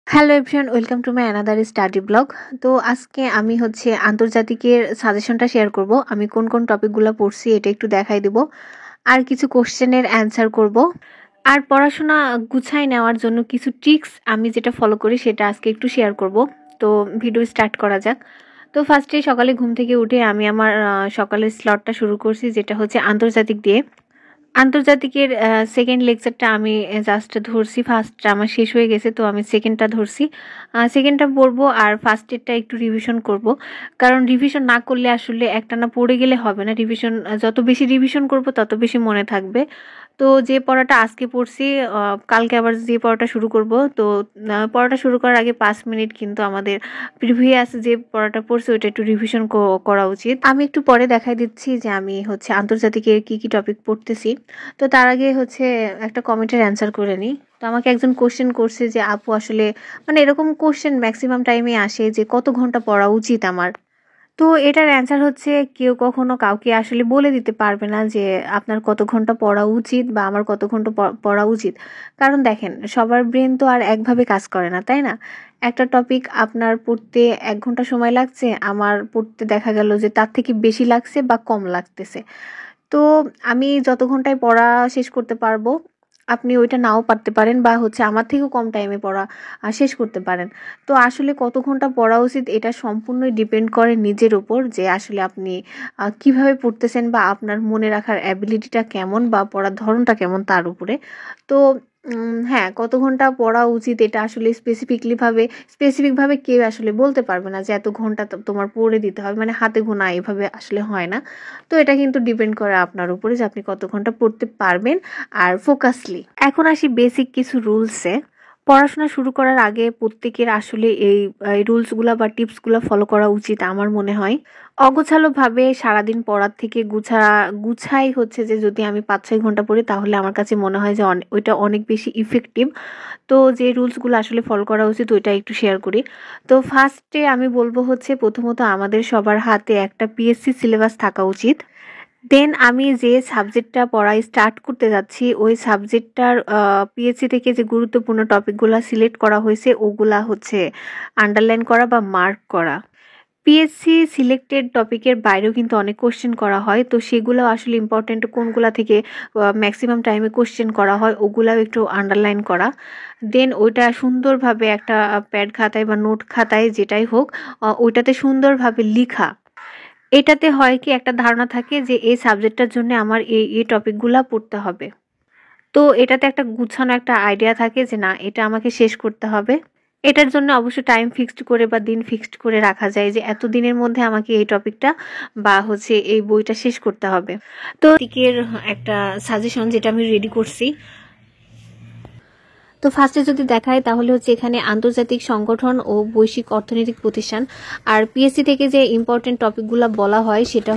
Hello everyone, welcome to my another study blog. তো আজকে আমি আন্তর্জাতিকের সাজেশনটা শেয়ার করব। আমি কোন কোন টপিকগুলো পড়ছি এটা একটু দেখাই দেব, আর কিছু কোশ্চেনের অ্যান্সার করব। আর পড়াশোনা গুছাই নেওয়ার জন্য কিছু ট্রিক্স আমি যেটা ফলো করি সেটা আজকে একটু শেয়ার করব। তো ভিডিও স্টার্ট করা যাক। তো ফার্স্টে সকালে ঘুম থেকে উঠে আমি আমার সকালের স্লটটা শুরু করছি, যেটা হচ্ছে আন্তর্জাতিক দিয়ে। আন্তর্জাতিকের সেকেন্ড লেকচারটা আমি জাস্ট ধরছি, ফার্স্টটা আমার শেষ হয়ে গেছে, তো আমি সেকেন্ডটা ধরছি। সেকেন্ডটা পড়বো আর ফার্স্টেরটা একটু রিভিশন করব, কারণ রিভিশন না করলে আসলে একটানা পড়ে গেলে হবে না। রিভিশন যত বেশি রিভিশন করব তত বেশি মনে থাকবে। তো যে পড়াটা আজকে পড়ছি, কালকে আবার যে পড়াটা শুরু করব। তো পড়াটা শুরু করার আগে 5 মিনিট কিন্তু আমাদের প্রিভিয়াস যে পড়াটা পড়ছি ওইটা একটু রিভিশন করা উচিত। আমি একটু পরে দেখাই দিচ্ছি যে আমি আন্তর্জাতিকের কি কি টপিক পড়তেছি। তো তার আগে একটা কমেন্টের অ্যান্সার করে নিই। তো আমাকে একজন কোশ্চেন করছে যে আপু আসলে এরকম কোশ্চেন ম্যাক্সিমাম টাইমে আসে যে কত ঘন্টা পড়া উচিত আমার। তো এটার অ্যান্সার হচ্ছে, কেউ কখনো কাউকে আসলে বলে দিতে পারবে না যে আপনার কত ঘন্টা পড়া উচিত বা আমার কত ঘন্টা পড়া উচিত। কারণ দেখেন, সবার ব্রেন তো আর একভাবে কাজ করে না, তাই না? একটা টপিক আপনার পড়তে 1 ঘন্টা সময় লাগছে, আমার পড়তে দেখা গেল যে তার থেকে বেশি লাগছে বা কম লাগতেছে। তো আমি যত ঘন্টায় পড়া শেষ করতে পারবো, আপনি ওইটা নাও পারতে পারেন, বা আমার থেকেও কম টাইমে পড়া শেষ করতে পারেন। তো আসলে কত ঘন্টা পড়া উচিত এটা সম্পূর্ণই ডিপেন্ড করে নিজের উপর, যে আসলে আপনি কিভাবে পড়তেছেন বা আপনার মনে রাখার অ্যাবিলিটিটা কেমন বা পড়ার ধরনটা কেমন তার উপরে। তো হ্যাঁ, কত ঘন্টা পড়া উচিত এটা আসলে স্পেসিফিকভাবে কেউ আসলে বলতে পারবে না যে এত ঘন্টা তোমার পড়ে দিতে হবে, হাতে গোনা এভাবে আসলে হয় না। তো এটা কিন্তু ডিপেন্ড করে আপনার উপরে যে আপনি কত ঘন্টা পড়তে পারবেন আর ফোকাসলি। এখন আসি বেসিক কিছু রুলসে। পড়াশোনা শুরু করার আগে প্রত্যেকের আসলে এই রুলসগুলো বা টিপসগুলো ফলো করা উচিত আমার মনে হয়। অগোছালোভাবে সারাদিন পড়ার থেকে গুছাই যে যদি আমি 5-6 ঘন্টা পড়ি, তাহলে আমার কাছে মনে হয় যে ওইটা অনেক বেশি ইফেক্টিভ। তো যে রুলসগুলো আসলে ফলো করা উচিত ওইটা একটু শেয়ার করি। তো ফার্স্টে আমি বলবো প্রথমত আমাদের সবার হাতে একটা পিএসসি সিলেবাস থাকা উচিত। দেন আমি যে সাবজেক্টটা পড়া স্টার্ট করতে যাচ্ছি ওই সাবজেক্টটার পিএসসি থেকে যে গুরুত্বপূর্ণ টপিকগুলো সিলেক্ট করা হয়েছে ওগুলা আন্ডারলাইন করা বা মার্ক করা। পিএসসি সিলেক্টেড টপিকের বাইরেও কিন্তু অনেক কোশ্চেন করা হয়, তো সেগুলো আসলে ইম্পর্টেন্ট কোনগুলা থেকে ম্যাক্সিমাম টাইমে কোশ্চেন করা হয় ওগুলাও একটু আন্ডারলাইন করা। দেন ওইটা সুন্দরভাবে একটা প্যাড খাতায় বা নোট খাতায় যেটাই হোক, ওইটাতে সুন্দরভাবে লিখা। এটাতে হয় কি, একটা ধারণা থাকে যে এই সাবজেক্টটার জন্য আমার এই টপিকগুলা পড়তে হবে। তো এটাতে একটা গুছানো একটা আইডিয়া থাকে যে না, এটা আমাকে শেষ করতে হবে। এটার জন্য অবশ্য টাইম ফিক্সড করে বা দিন ফিক্সড করে রাখা যায় যে এত দিনের মধ্যে আমাকে এই টপিকটা বা এই বইটা শেষ করতে হবে। তো দিকের একটা সাজেশন যেটা আমি রেডি করছি। তো ফার্স্টে যদি দেখায় তাহলে এখানে আন্তর্জাতিক সংগঠন ও বৈশ্বিক অর্থনৈতিক প্রতিষ্ঠান। আর পিএসসি থেকে যে ইম্পর্টেন্ট টপিকগুলো বলা হয় সেটা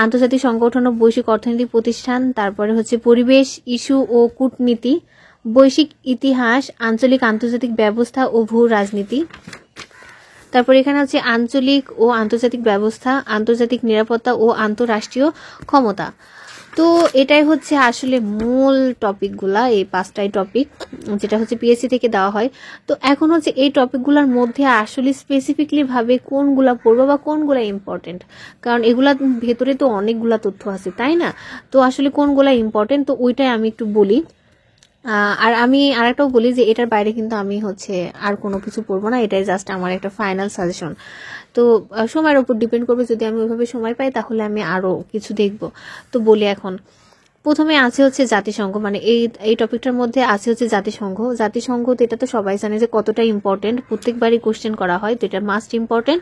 আন্তর্জাতিক সংগঠন ও বৈশ্বিক অর্থনৈতিক প্রতিষ্ঠান, তারপরে পরিবেশ ইস্যু ও কূটনীতি, বৈশ্বিক ইতিহাস, আঞ্চলিক আন্তর্জাতিক ব্যবস্থা ও ভূ রাজনীতি। তারপর এখানে আঞ্চলিক ও আন্তর্জাতিক ব্যবস্থা, আন্তর্জাতিক নিরাপত্তা ও আন্তঃরাষ্ট্রীয় ক্ষমতা। তো এটাই আসলে মূল টপিকগুলা, এই 5টাই টপিক যেটা পিএসসি থেকে দেওয়া হয়। তো এখন এই টপিকগুলোর মধ্যে আসলে স্পেসিফিকলি ভাবে কোনগুলা পড়বো বা কোনগুলা ইম্পর্টেন্ট, কারণ এগুলা ভেতরে তো অনেকগুলা তথ্য আছে, তাই না? তো আসলে কোনগুলা ইম্পর্টেন্ট তো ওইটাই আমি একটু বলি। আর আমি আরেকটাও বলি যে এটার বাইরে কিন্তু আমি আর কোনো কিছু পড়বো না, এটাই জাস্ট আমার একটা ফাইনাল সাজেশন। তো সময়ের উপর ডিপেন্ড করবে, যদি আমি ওইভাবে সময় পাই তাহলে আমি আরো কিছু দেখব। তো বলি, এখন প্রথমে আছে জাতিসংঘ, এই টপিকটার মধ্যে আছে জাতিসংঘ। জাতিসংঘ তো এটা তো সবাই জানে যে কতটা ইম্পর্টেন্ট, প্রত্যেকবারই কোশ্চেন করা হয়, তো এটা মাস্ট ইম্পর্টেন্ট।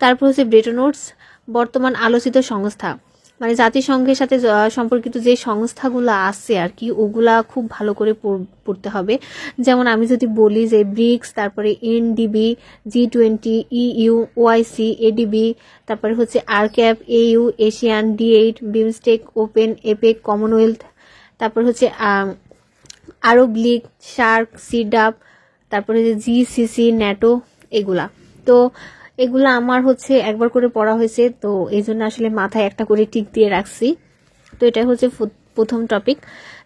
তারপর ব্রেটন উডস, বর্তমান আলোচিত সংস্থা, জাতিসংঘের সাথে সম্পর্কিত যে সংস্থাগুলো আছে আর কি, ওগুলা খুব ভালো করে পড়তে হবে। যেমন আমি যদি বলি যে ব্রিক্স, তারপরে NDB, G20, EU, OIC, ADB, তারপরে আরক্যাপ, AU, Asian, D8, BIMSTEC, OPEC, APEC, Commonwealth, তারপর আরব লীগ, সার্ক, সিডাপ, তারপরে জিসিসি, ন্যাটো, এগুলা। তো এগুলা আমার একবার করে পড়া হয়েছে, তো এই জন্য আসলে মাথায় একটা করে টিক দিয়ে রাখছি। তো এটা প্রথম টপিক।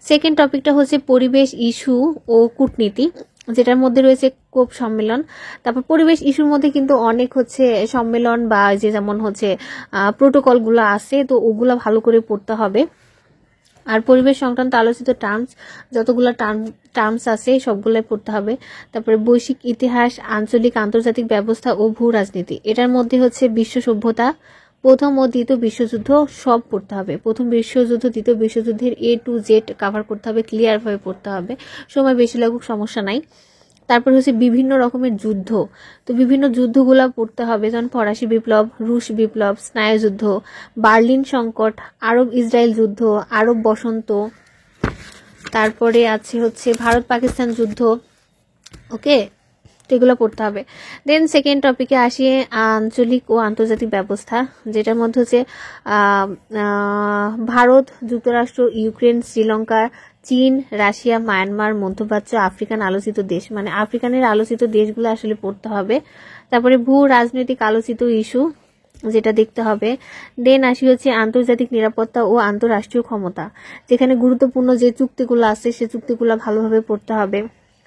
সেকেন্ড টপিকটা পরিবেশ ইস্যু ও কূটনীতি। যেটার মধ্যে রয়েছে কোপ সম্মেলন। তারপর পরিবেশ ইস্যুর মধ্যে কিন্তু অনেক হচ্ছে সম্মেলন বা যে যেমন হচ্ছে প্রোটোকলগুলো আছে, তো ওগুলো ভালো করে পড়তে হবে। আর পরিবেশ সংক্রান্ত আলোচিত যতগুলো টার্মস আছে সবগুলাই পড়তে হবে। তারপরে বৈশ্বিক ইতিহাস, আঞ্চলিক আন্তর্জাতিক ব্যবস্থা ও ভূ রাজনীতি, এটার মধ্যে হচ্ছে বিশ্ব সভ্যতা, প্রথম ও দ্বিতীয় বিশ্বযুদ্ধ সব পড়তে হবে। প্রথম বিশ্বযুদ্ধ, দ্বিতীয় বিশ্বযুদ্ধের A to Z কাভার করতে হবে, ক্লিয়ারভাবে পড়তে হবে, সময় বেশি লাগুক সমস্যা নাই। তারপর হচ্ছে বিভিন্ন রকমের যুদ্ধ, তো বিভিন্ন যুদ্ধগুলা পড়তে হবে, যেমন ফরাসি বিপ্লব, রুশ বিপ্লব, স্নায়ুযুদ্ধ, বার্লিন সংকট, আরব ইসরায়েল যুদ্ধ, আরব বসন্ত, তারপরে আছে হচ্ছে ভারত পাকিস্তান যুদ্ধ। ওকে, তো এগুলো পড়তে হবে। দেন সেকেন্ড টপিকে আসি, আঞ্চলিক ও আন্তর্জাতিক ব্যবস্থা, যেটার মধ্যে হচ্ছে ভারত, যুক্তরাষ্ট্র, ইউক্রেন, শ্রীলঙ্কা, চীন, রাশিয়া, মায়ানমার, মধ্যপ্রাচ্য, আফ্রিকান আলোচিত দেশ, মানে আফ্রিকানের আলোচিত দেশগুলো আসলে পড়তে হবে। তারপরে ভূ রাজনৈতিক আলোচিত ইস্যু, যেটা দেখতে হবে। দেন আসি হচ্ছে আন্তর্জাতিক নিরাপত্তা ও আন্তঃরাষ্ট্রীয় ক্ষমতা, যেখানে গুরুত্বপূর্ণ যে চুক্তিগুলো আছে সে চুক্তিগুলো ভালোভাবে পড়তে হবে,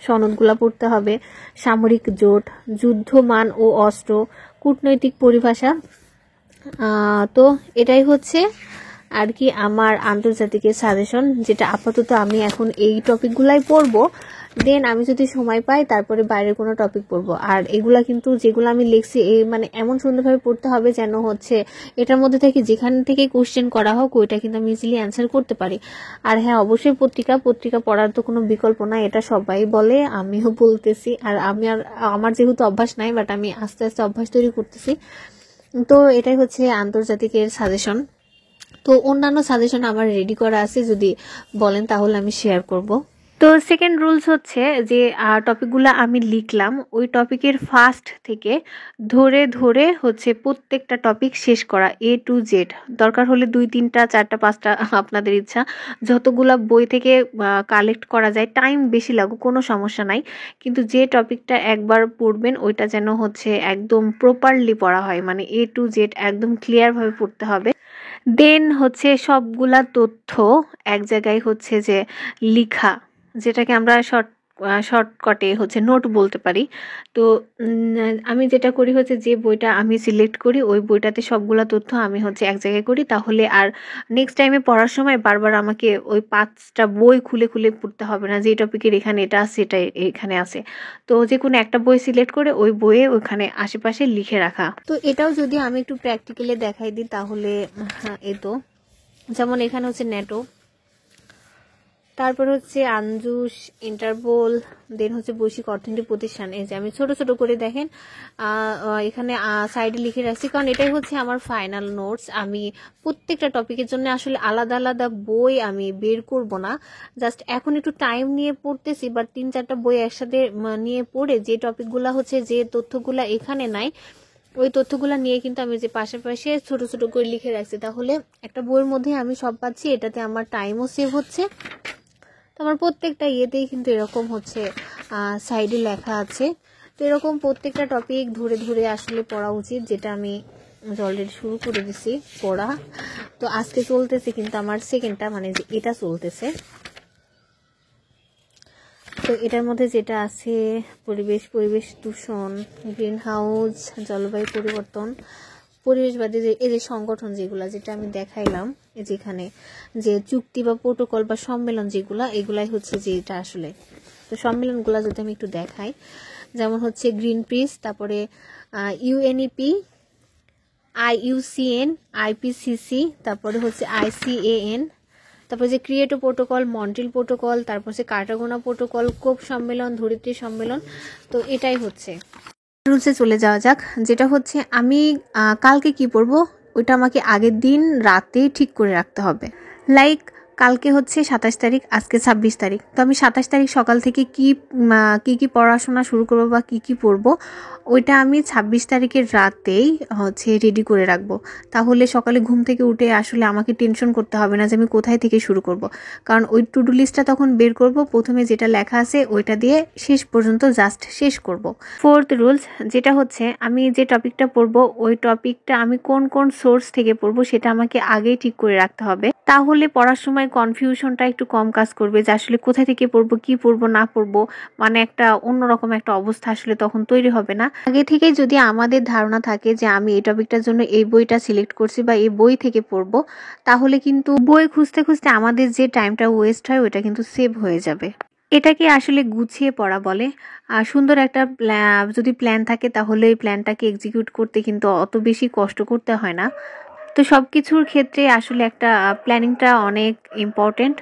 সনদগুলা পড়তে হবে, সামরিক জোট, যুদ্ধ মান ও অস্ত্র, কূটনৈতিক পরিভাষা। তো এটাই হচ্ছে আর কি আমার আন্তর্জাতিকের সাজেশন, যেটা আপাতত আমি এখন এই টপিকগুলাই পড়বো। দেন আমি যদি সময় পাই তারপরে বাইরের কোনো টপিক পড়বো। আর এগুলা কিন্তু যেগুলো আমি লিখছি মানে এমন সুন্দরভাবে পড়তে হবে যেন হচ্ছে এটার মধ্যে থেকে যেখান থেকে কোশ্চেন করা হোক ওইটা কিন্তু আমি ইজিলি অ্যান্সার করতে পারি। আর হ্যাঁ, অবশ্যই পত্রিকা পড়ার তো কোনো বিকল্প না, এটা সবাই বলে, আমিও বলতেছি। আর আমার যেহেতু অভ্যাস নাই, বাট আমি আস্তে আস্তে অভ্যাস তৈরি করতেছি। তো এটাই হচ্ছে আন্তর্জাতিকের সাজেশন। তো অন্যান্য সাজেশন আমার রেডি করা আছে, যদি বলেন তাহলে আমি শেয়ার করব। তো সেকেন্ড রুলস হচ্ছে যে টপিকগুলো আমি লিখলাম ওই টপিকের ফার্স্ট থেকে ধরে ধরে হচ্ছে প্রত্যেকটা টপিক শেষ করা A to Z, দরকার হলে 2, 3, 4, 5টা আপনাদের ইচ্ছা, যতগুলা বই থেকে কালেক্ট করা যায়, টাইম বেশি লাগুক কোনো সমস্যা নাই, কিন্তু যে টপিকটা একবার পড়বেন ওইটা যেন হচ্ছে একদম প্রপারলি পড়া হয়, মানে A to Z একদম ক্লিয়ারভাবে পড়তে হবে। দেন হচ্ছে সবগুলা তথ্য এক জায়গায় হচ্ছে যে লিখা, যেটাকে আমরা শর্টকাটে হচ্ছে নোট বলতে পারি। তো আমি যেটা করি হচ্ছে যে বইটা আমি সিলেক্ট করি ওই বইটাতে সবগুলা তথ্য আমি হচ্ছে এক জায়গায় করি, তাহলে আর নেক্সট টাইমে পড়ার সময় বারবার আমাকে ওই 5টা বই খুলে খুলে পড়তে হবে না, যে টপিকের এখানে এটা আছে এটা এখানে আছে। তো যে কোনো একটা বই সিলেক্ট করে ওই বইয়ে ওখানে আশেপাশে লিখে রাখা। তো এটাও যদি আমি একটু প্র্যাকটিক্যালি দেখাই দিই তাহলে এই তো যেমন এখানে হচ্ছে ন্যাটো, তারপর হচ্ছে আঞ্জুস, ইন্টারপোল, দেন হচ্ছে বৈশ্বিক অর্থনৈতিক প্রতিষ্ঠান। এই যে আমি ছোট ছোট করে দেখেন এখানে সাইডে লিখে রাখছি, কারণ এটাই হচ্ছে আমার ফাইনাল নোটস। আমি প্রত্যেকটা টপিকের জন্য আসলে আলাদা আলাদা বই আমি বের করব না, জাস্ট এখন একটু টাইম নিয়ে পড়তেছি, বাট 3-4টা বই একসাথে নিয়ে পড়ে যে টপিকগুলা হচ্ছে যে তথ্যগুলা এখানে নাই ওই তথ্যগুলা নিয়ে কিন্তু আমি যে পাশাপাশি ছোট ছোট করে লিখে রাখছি, তাহলে একটা বইয়ের মধ্যে আমি সব পাচ্ছি, এটাতে আমার টাইমও সেভ হচ্ছে। তো আমার প্রত্যেকটা ইয়েতেই কিন্তু এরকম হচ্ছে সাইডে লেখা আছে। তো এরকম প্রত্যেকটা টপিক ধরে ধরে আসলে পড়া উচিত, যেটা আমি অলরেডি শুরু করে দিছি পড়া। তো আজকে চলতেছে কিন্তু আমার সেকেন্ডটা, মানে যে এটা চলতেছে। তো এটার মধ্যে যেটা আছে পরিবেশ দূষণ, গ্রিন হাউস, জলবায়ু পরিবর্তন, পরিবেশবাদী যে এই যে সংগঠন যেগুলা, যেটা আমি দেখাইলাম যেখানে যে চুক্তি বা প্রোটোকল বা সম্মেলন যেগুলা, এগুলাই হচ্ছে যে এটা আসলে। তো সম্মেলনগুলা যদি আমি একটু দেখাই, যেমন হচ্ছে গ্রিন পিস, তারপরে UNEP, IUCN, IPCC, তারপরে হচ্ছে ICAN, তারপর যে ক্রিয়েটো প্রোটোকল, মন্ট্রিল প্রোটোকল, তারপর হচ্ছে কার্টাগোনা প্রোটোকল, কোপ সম্মেলন, ধরিত্রী সম্মেলন। তো এটাই হচ্ছে রুলসে চলে যাওয়া যাক, যেটা হচ্ছে আমি কালকে কি পড়বো ওইটা আমাকে আগের দিন রাতে ঠিক করে রাখতে হবে। লাইক কালকে হচ্ছে 27 তারিখ, আজকে 26 তারিখ, তো আমি 27 তারিখ সকাল থেকে কি পড়াশোনা শুরু করবো বা কি পড়বো ওইটা আমি 26 তারিখের রাতেই হচ্ছে রেডি করে রাখবো, তাহলে সকালে ঘুম থেকে উঠে আসলে আমাকে টেনশন করতে হবে না যে আমি কোথায় থেকে শুরু করব, কারণ ওই টু ডু লিস্টটা তখন বের করব, প্রথমে যেটা লেখা আছে ওইটা দিয়ে শেষ পর্যন্ত জাস্ট শেষ করব। ফোর্থ রুলস যেটা হচ্ছে আমি যে টপিকটা পড়বো ওই টপিকটা আমি কোন কোন সোর্স থেকে পড়বো সেটা আমাকে আগেই ঠিক করে রাখতে হবে, তাহলে পড়ার সময় কনফিউশনটা একটু কম কাজ করবে যে আসলে কোথা থেকে পড়বো, কি পড়বো না পড়বো, মানে একটা অন্যরকম একটা অবস্থা আসলে তখন তৈরি হবে না। আগে থেকে যদি আমাদের ধারণা থাকে যে আমি এই টপিকটার জন্য এই বইটা সিলেক্ট করছি বা এই বই থেকে পড়বো, তাহলে কিন্তু বই খুঁজতে খুঁজতে আমাদের যে টাইমটা ওয়েস্ট হয় ওইটা কিন্তু সেভ হয়ে যাবে। এটাকে আসলে গুছিয়ে পড়া বলে। সুন্দর একটা যদি প্ল্যান থাকে তাহলে এই প্ল্যানটাকে এক্সিকিউট করতে কিন্তু অত বেশি কষ্ট করতে হয় না। তো সবকিছুর ক্ষেত্রে আসলে একটা প্ল্যানিংটা অনেক ইম্পর্টেন্ট।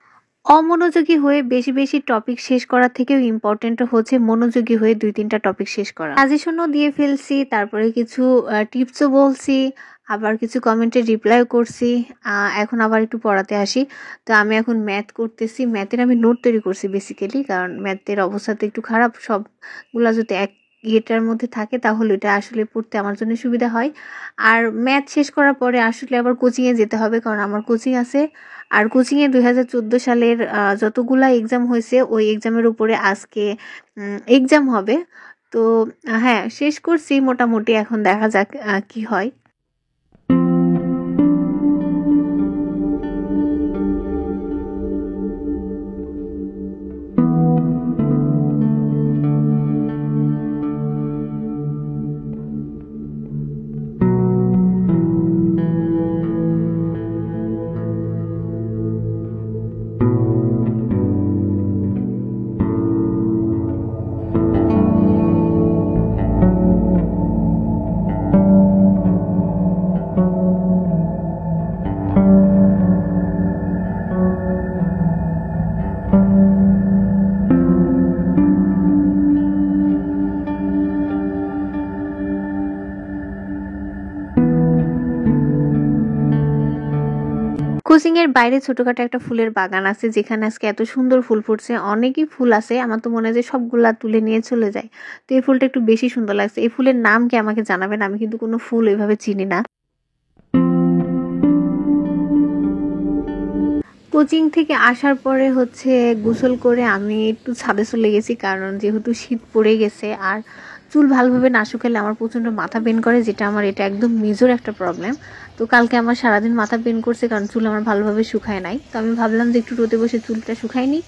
অমনোযোগী হয়ে বেশি বেশি টপিক শেষ করার থেকেও ইম্পর্টেন্ট হচ্ছে মনোযোগী হয়ে 2-3টা টপিক শেষ করা। সাজেশনও দিয়ে ফেলছি, তারপরে কিছু টিপসও বলছি, আবার কিছু কমেন্টে রিপ্লাইও করছি। এখন আবার একটু পড়াতে আসি। তো আমি এখন ম্যাথ করতেছি। ম্যাথের আমি নোট তৈরি করছি বেসিক্যালি, কারণ ম্যাথের অবস্থা তো একটু খারাপ। সবগুলা যদি এক ইয়েটার মধ্যে থাকে তাহলে এটা আসলে পড়তে আমার জন্য সুবিধা হয়। আর ম্যাথ শেষ করার পরে আসলে আবার কোচিংয়ে যেতে হবে, কারণ আমার কোচিং আছে। আর কোচিংয়ে 2014 সালের যতগুলা এক্সাম হয়েছে ওই এক্সামের উপরে আজকে এক্সাম হবে। তো হ্যাঁ, শেষ করছি মোটামুটি, এখন দেখা যাক কি হয়। কোচিং এর বাইরে ছোটখাটো একটা ফুলের বাগান আছে, যেখানে আজকে এত সুন্দর ফুল ফুটছে। অনেকই ফুল আছে, আমার তো মনে হয় যে সবগুলা তুলে নিয়ে চলে যায়। তো এই ফুলটা একটু বেশি সুন্দর লাগছে। এই ফুলের নাম কি আমাকে জানাবেন, আমি কিন্তু কোনো ফুল এভাবে চিনি না। কোচিং থেকে আসার পরে হচ্ছে গোসল করে আমি একটু ছাদে চলে গেছি, কারণ যেহেতু শীত পড়ে গেছে আর চুল ভালোভাবে না শুকালে আমার প্রচণ্ড মাথা পেন করে, যেটা আমার এটা একদম মেজর একটা প্রবলেম। তো কালকে আমার সারাদিন মাথা পেন করছে, কারণ চুল আমার ভালোভাবে শুকায় নাই। তো আমি ভাবলাম যে একটু রোদে বসে চুলটা শুকাই নি,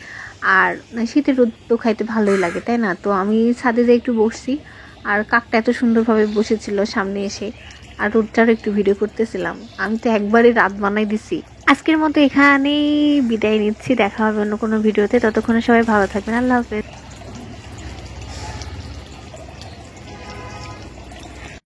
আর শীতের রোদ তো খাইতে ভালোই লাগে তাই না। তো আমি ছাদে যেয়ে একটু বসছি, আর কাকটা এত সুন্দরভাবে বসেছিল সামনে এসে, আর রোদটার একটু ভিডিও করতেছিলাম। আমি তো একবারে রাত বানাই দিছি। আজকের মতো এখানেই বিদায় নিচ্ছি, দেখা হবে অন্য কোনো ভিডিওতে। ততক্ষণে সবাই ভালো থাকবেন, আল্লাহ হাফেজ।